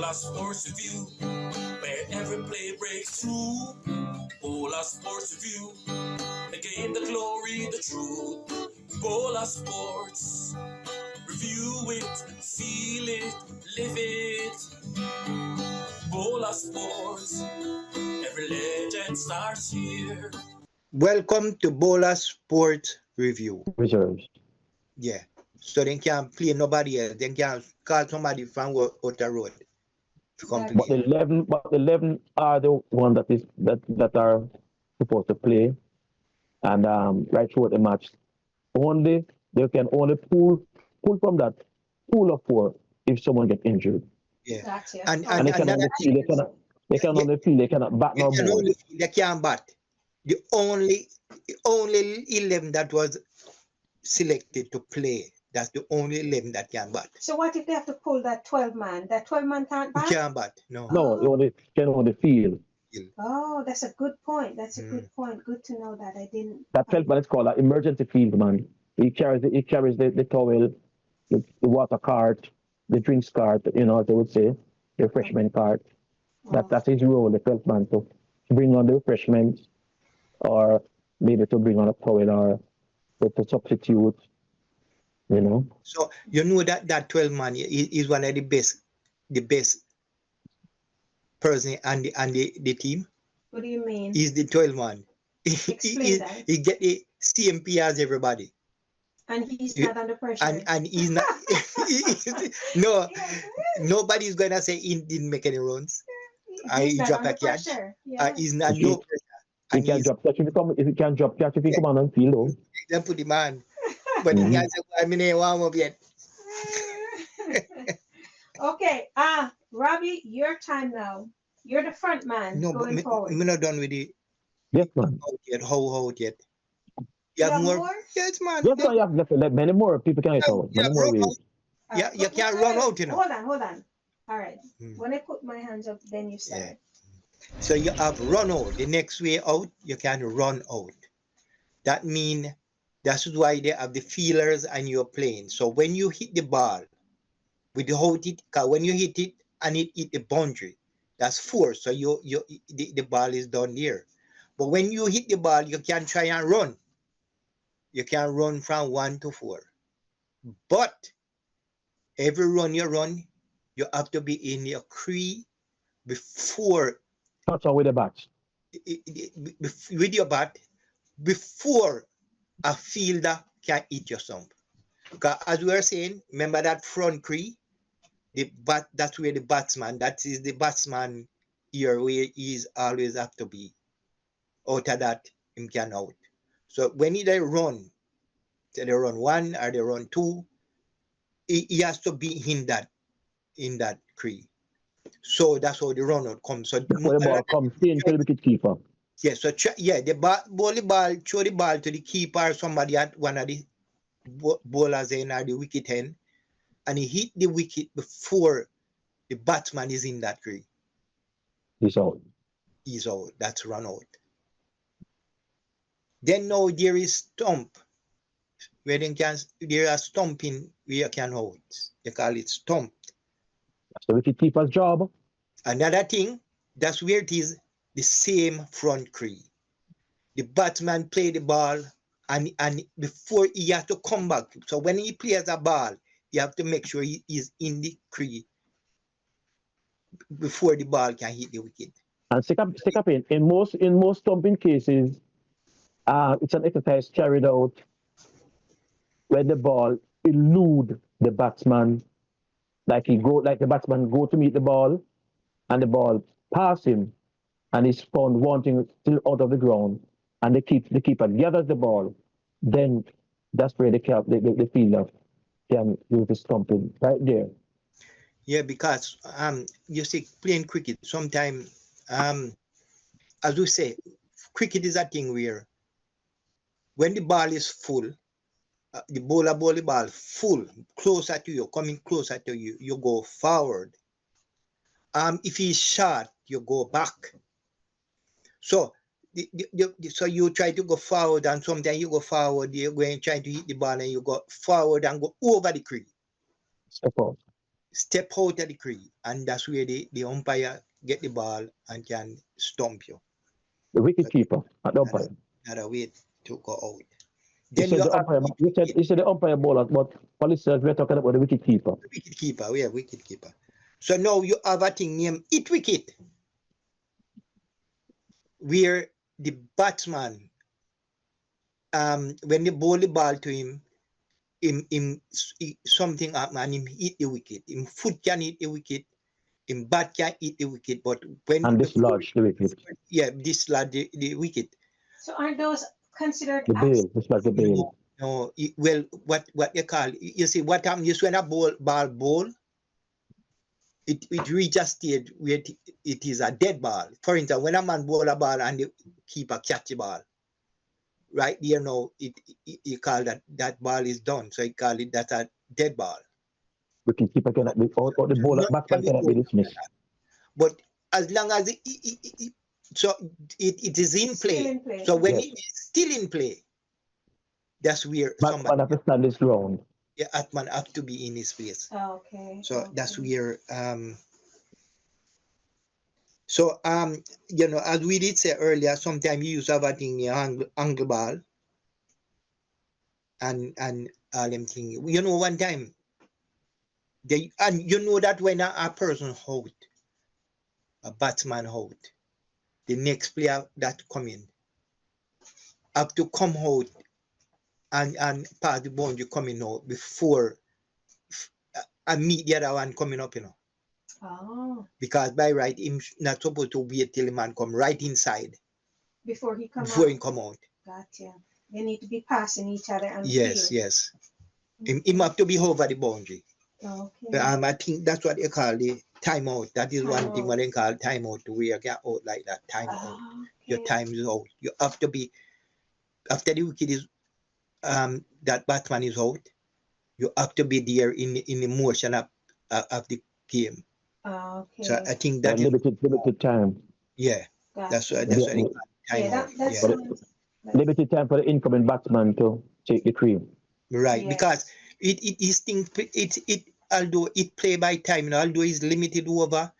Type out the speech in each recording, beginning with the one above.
BOLAS Sports Review, where every play breaks through. BOLAS Sports Review, the game, the glory, the truth. BOLAS Sports Review it, feel it, live it. BOLAS Sports, every legend starts here. Welcome to BOLAS Sports Review. Reserves. Yeah. So they can't play nobody else. They can't call somebody from out the road to come But play. the 11 are the one that are supposed to play, and right through the match. Only they can only pull from that pool of 4 if someone get injured. Yeah. Gotcha. And They can another only thing, feel. They can only feel. They cannot bat they no can ball. only they can't bat. The only 11 that was selected to play. That's the only 11 that can bat. So what if they have to pull that 12 man? That 12 man can't Who bat? can't bat? No. No, they can only feel. Oh, that's a good point. That's a good point. Good to know that. I didn't. That 12 man is called an emergency field man. He carries the towel, the water cart, the drinks cart. You know, as they would say, the refreshment cart. That's his role, the 12th man, to bring on the refreshments, or maybe to bring on a towel, or to substitute. You know. So you know that 12 man is one of the best person on the team. What do you mean? He's the 12 man. Explain that. He get the CMP as everybody. And he's not under pressure. And he's not. No, nobody's gonna say he didn't make any runs. He's He not dropped a under catch. pressure. Yeah. He's not no pressure. He can drop catch if he can drop catch if he come on and field. Though. Then put him on. But he can't say, I mean, warm up yet. Okay. Robbie, your time now. You're the front man No, going but forward. we're not done with the Yes, man. out yet. How out yet? You have more? Yes, man. Yes, man. You have left many more people can get out. Many more ways. Yeah, you can't run out, you know. Hold on. All right. When I put my hands up, then you start. So you have run out. The next way out, you can run out. That means that's why they have the feelers and you're playing. So when you hit the ball, without it, when you hit it and it hit the boundary, that's 4. So the ball is down there. But when you hit the ball, you can try and run. You can run from 1 to 4. But every run, you have to be in your crease before. Touch on with the bat. With your bat, before a fielder can hit your stump. Because as we were saying, remember that front crease? That's where the batsman, that is the batsman here where he is always have to be. Out of that, him can out. So when they run, say they run 1 or they run 2, he has to be in that crease. So that's how the run out comes. So when the ball comes in to the wicket keeper. Yeah, so the ball, throw the ball to the keeper or somebody at one of the bowlers in or the wicket end, and he hit the wicket before the batsman is in that crease. He's out. He's out. That's run out. Then now there is stump. Where there are stumping where you can hold. You call it stump. That's the wicket keeper's job. Another thing, that's where it is the same front crease. The batsman play the ball and before he has to come back. So when he plays a ball, you have to make sure he is in the crease before the ball can hit the wicket. And stick up in most stumping cases, it's an exercise carried out where the ball elude the batsman, like the batsman go to meet the ball, and the ball pass him, and he's found wanting still out of the ground, and the keeper gathers the ball. Then that's where the fielder can use the stumping right there. Yeah, because you see, playing cricket sometimes, as we say, cricket is a thing where when the ball is full, the bowler ball the ball full, closer to you, coming closer to you, you go forward. If he's short, you go back. So so you try to go forward, and sometimes you go forward, you're going trying to hit the ball, and you go forward and go over the crease. Step out. step out of the crease, and that's where the umpire get the ball and can stomp you. The wicket keeper at the umpire. Another way to go out. You Then said you the have umpire. You said the umpire bowler, but police says we're talking about the wicket keeper. the wicket keeper. Yeah, wicket keeper. So now you have a thing named it wicket, where the batsman, when they bowl the ball to him, something happen and him hit the wicket. Him foot can hit the wicket, him bat can hit the wicket, but when And dislodge the wicket. dislodge the wicket. So aren't those considered The bail, dislodge the bail. No, well, what you call, you see, what happens is when a ball it reaches a stage where it is a dead ball. For instance, when a man bowl a ball and the keeper catch the ball, right there now, you call that ball is done. So you call it that's a dead ball. Wicket keeper cannot be, or the bowler, batsman cannot be dismissed. But as long as it is in play. So when Yes. it is still in play, that's where Batsman somebody, have to stand his ground. yeah, Atman have to be in his place. Okay. So that's where you know, as we did say earlier, sometimes you use have a thing angle ball and all them thing. You know, one time and you know that when a person out, a batsman out, the next player that come in have to come out and pass the boundary coming out before and meet the other one coming up, you know. Oh. Because by right, him not supposed to wait till the man come right inside Before he come before out. he come out. Gotcha. They need to be passing each other on the Yes, field. yes. Him have to be over the boundary. Okay. I think that's what they call the timeout. That is one thing Timeout. what they call timeout, to where you get out like that. Timeout. Your Okay. time is out. You have to be after the wicket is that batsman is out. You have to be there in the motion of the game. Okay. So I think that is limited time. yeah. Gotcha. That's what they call timeout. That's Yeah. Limited time for the incoming batsman to take the cream. Right, Yes. because it is thing it although it play by time, you know, although it's limited over,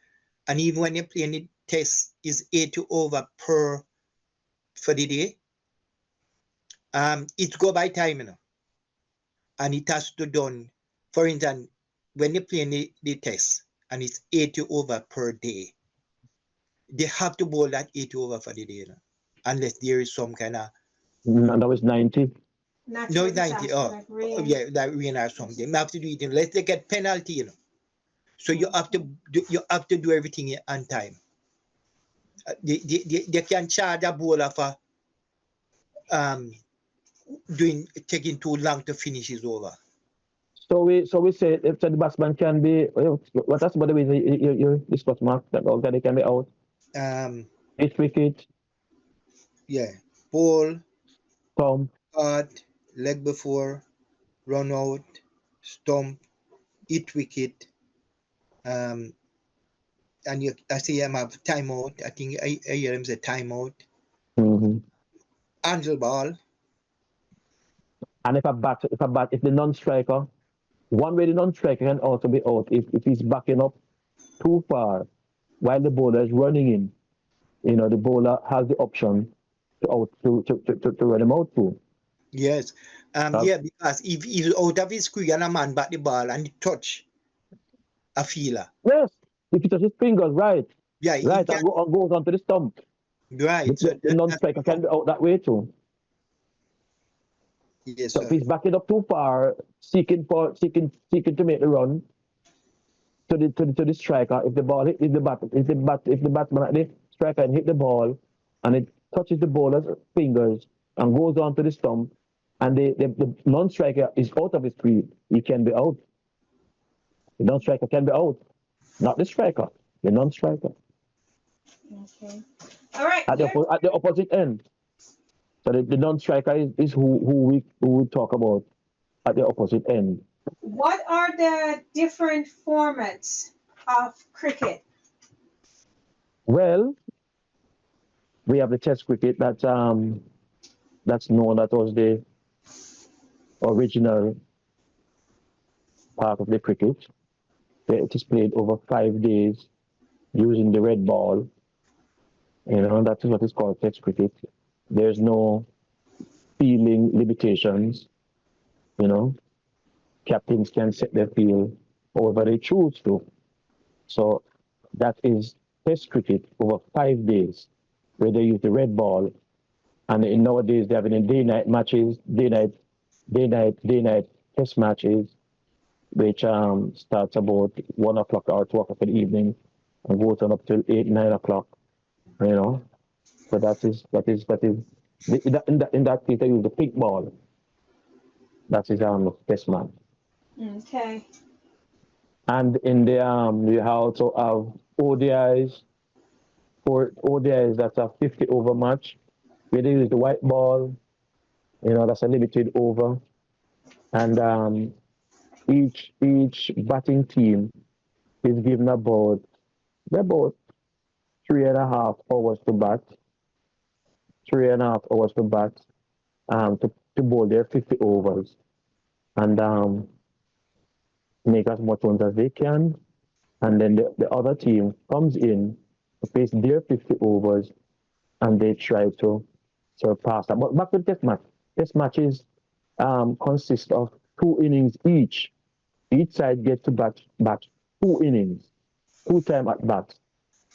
and even when you play in the test is 80 over per for the day, it go by time, you know, and it has to done. For instance, when you play in the test and it's 80 over per day, they have to bowl that 80 over for the day, you know, unless there is some kind of And that was 90. no 90 like rain. yeah, that rain or something. They have to do it unless they get penalty, you know. So you have to do everything on time. They can charge a bowler for taking too long to finish his over. So we say if the batsman can be what that's about the way you discuss, Mark, that they can be out. Hit wicket, Yeah, ball, stump, cut, leg before, run out, stump, hit wicket, and I see him have timeout. I think I hear him say timeout. Angel ball. and if the non-striker, one way the non-striker can also be out if he's backing up too far while the bowler is running in. You know, the bowler has the option to run him out too. Yes. Yeah, because if he's out of his crease and a man back the ball and he touch a feeler. Yes, if he touches his fingers, right. Yeah, Right, and goes onto the stump. right. The non-striker can be out that way too. Yes, So if he's backing up too far, seeking to make the run to the striker, if the batsman at the striker and hit the ball and it touches the bowler's fingers and goes onto the stump, and the non-striker is out of his crease, he can be out. The non-striker can be out, not the striker, the non-striker. Okay. All right. At the opposite end. So the non-striker is who we talk about at the opposite end. What are the different formats of cricket? Well, we have the Test cricket that's known, that was the original part of the cricket. It is played over 5 days using the red ball. That is what is called Test cricket. There's no fielding limitations. Captains can set their field however they choose to. So that is Test cricket over 5 days, where they use the red ball. And in nowadays they're having day-night matches, day-night Test matches, which starts about 1 o'clock or 2 o'clock in the evening and goes on up till 8, 9 o'clock. So that is in that case they use the pink ball. That is Test match. Okay. And in the you also have ODIs. For ODIs, that's a 50 over match where they use the white ball. That's a limited over. And each batting team is given about 3.5 hours to bat. 3.5 hours to bat. To bowl their 50 overs and make as much runs as they can. And then the other team comes in to face their 50 overs and they try to surpass that. But back to the Test match. Test matches consist of 2 innings each. Each side gets to bat 2 innings, 2 time at bat.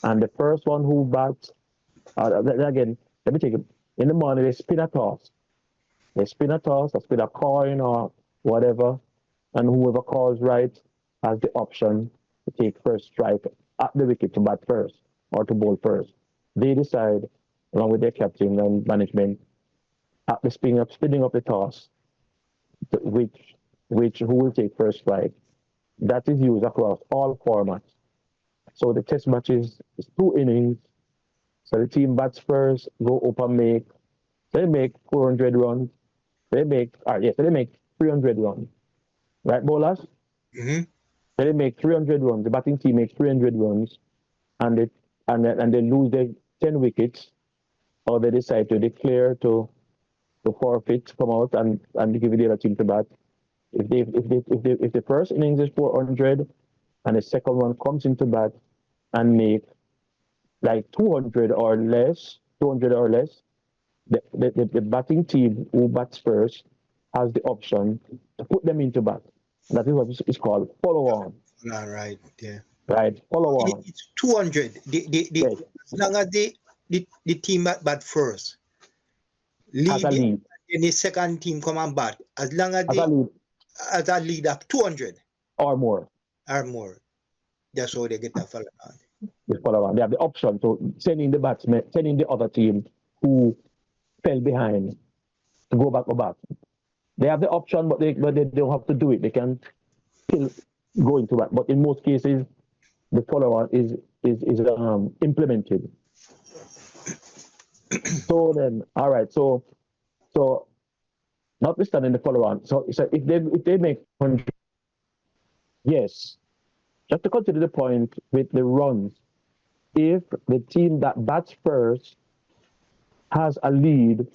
And the first one who bats, again, let me take it. In the morning, they spin a toss. They spin a coin or whatever, and whoever calls right has the option to take first strike at the wicket to bat first or to bowl first. They decide, along with their captain and management, at the spinning up the toss, who will take first strike. That is used across all formats. So the Test match is 2 innings. So the team bats first, go up and they make 400 runs. They make 300 runs. Right, BOLAS? Mm-hmm. They make 300 runs. The batting team makes 300 runs, and they lose their 10 wickets, or they decide to declare to forfeit, come out and give the other team to bat. If the first innings is 400, and the second one comes into bat and make like 200 or less, the batting team who bats first has the option to put them into bat. That is what is called follow on. All right. Yeah. Right, follow on. It's 200. Yes. As long as the team bat first, As a lead. and the second team come and bat. As long as As a lead a lead of 200 or more. That's how they get that follow on. They follow on. They have the option to send in the other team who fell behind to go back or back. They have the option, but they don't have to do it. They can still go into that. But in most cases, the follow-on is implemented. So then, all right. So notwithstanding the follow-on. So if they make 100, yes. Just to consider the point with the runs, if the team that bats first has a lead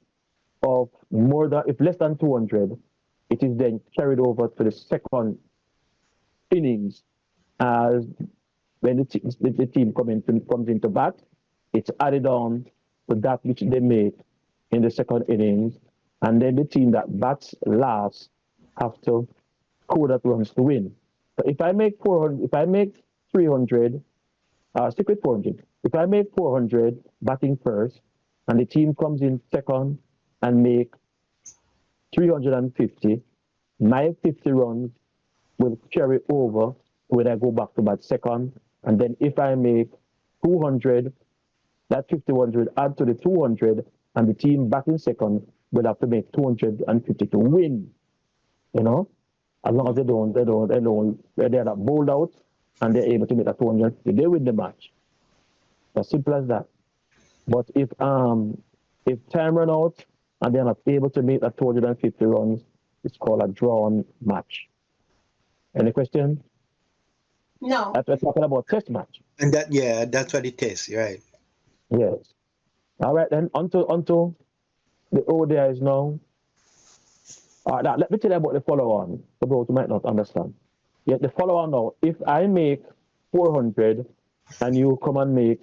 of less than 200, it is then carried over to the second innings. As when the team comes into bat, it's added on to that which they make in the second innings, and then the team that bats last have to score that runs to win. So if I make 400, if I make 300, stick with 400. If I make 400 batting first, and the team comes in second and make 350, my 50 runs will carry over when I go back to bat second. And then if I make 200, that 51 will add to the 200, and the team batting second will have to make 250 to win. As long as they're not bowled out and they're able to make that 250, they win the match. As simple as that. But if time run out and they're not able to make that 250 runs, it's called a drawn match. Any question? No. We're talking about Test match. And that's what it is, right? Yes. All right, then onto the ODIs now. All right, now let me tell you about the follow-on for those who might not understand. Yet the follow-on now, if I make 400 and you come and make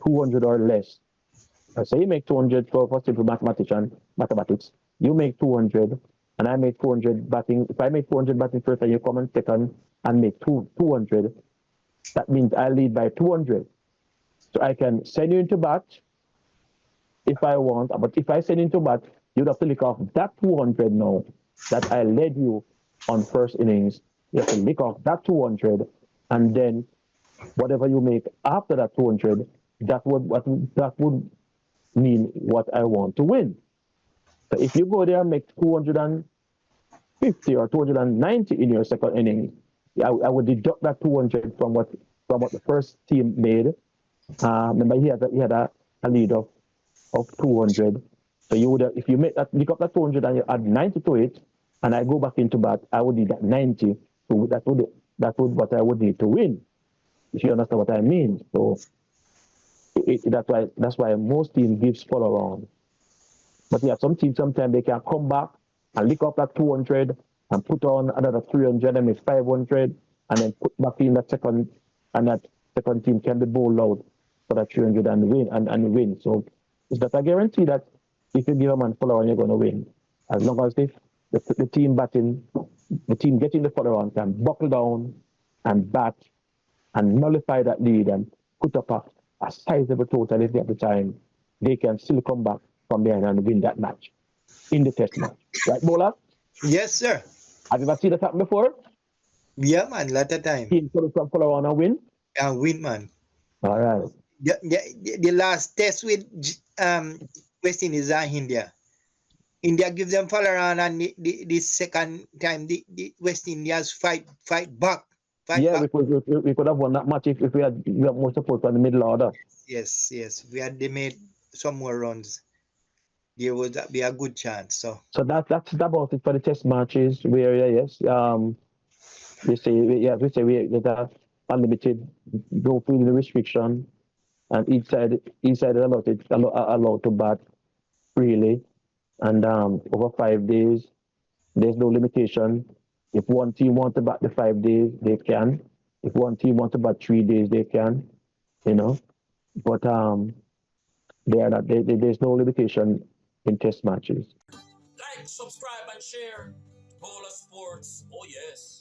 200 or less, say you make 200 for simple mathematics, you make 200 and I make 400 batting. If I make 400 batting first and you come and second and make 200, that means I lead by 200. So I can send you into bat if I want, but if I send you into bat, you'd have to lick off that 200 now that I led you on first innings. You have to lick off that 200, and then whatever you make after that 200, that would mean what I want to win. So if you go there and make 250 or 290 in your second inning, I would deduct that 200 from what the first team made. Remember, he had a lead of 200. So you would if you make that lick up that 200 and you add 90 to it, and I go back into bat, I would need that 90. So that would what I would need to win. If you understand what I mean. So that's why most teams gives follow around. But yeah, some teams sometimes they can come back and lick up that 200 and put on another 300 and make 500 and then put back in that second, and that second team can be bowled out for that 300 and win. So it's not a guarantee that if you give a man follow on, you're going to win. As long as the team batting, the team getting the follow on can buckle down and bat and nullify that lead and put up a sizable total if they have the time, they can still come back from there and win that match in the test match. Right, BOLAS? Yes, sir. Have you ever seen that happen before? Yeah, man, lot of time. Team follow on and win? And win, man. All right. The last test with West Indies and India. India give them follow on, and the second time the West Indies fight back. We could have won that match if we had more support from the middle order. Yes. We had they made some more runs. There would be a good chance. So that's about it for the test matches. Where we say we have unlimited, no feel the restriction, and each side is allowed to bat freely, and over 5 days there's no limitation. If one team wants to bat the 5 days, they can. If one team wants to bat 3 days, they can. But there's no limitation in test matches. Like, subscribe, and share. BOLAS Sports. Oh, yes.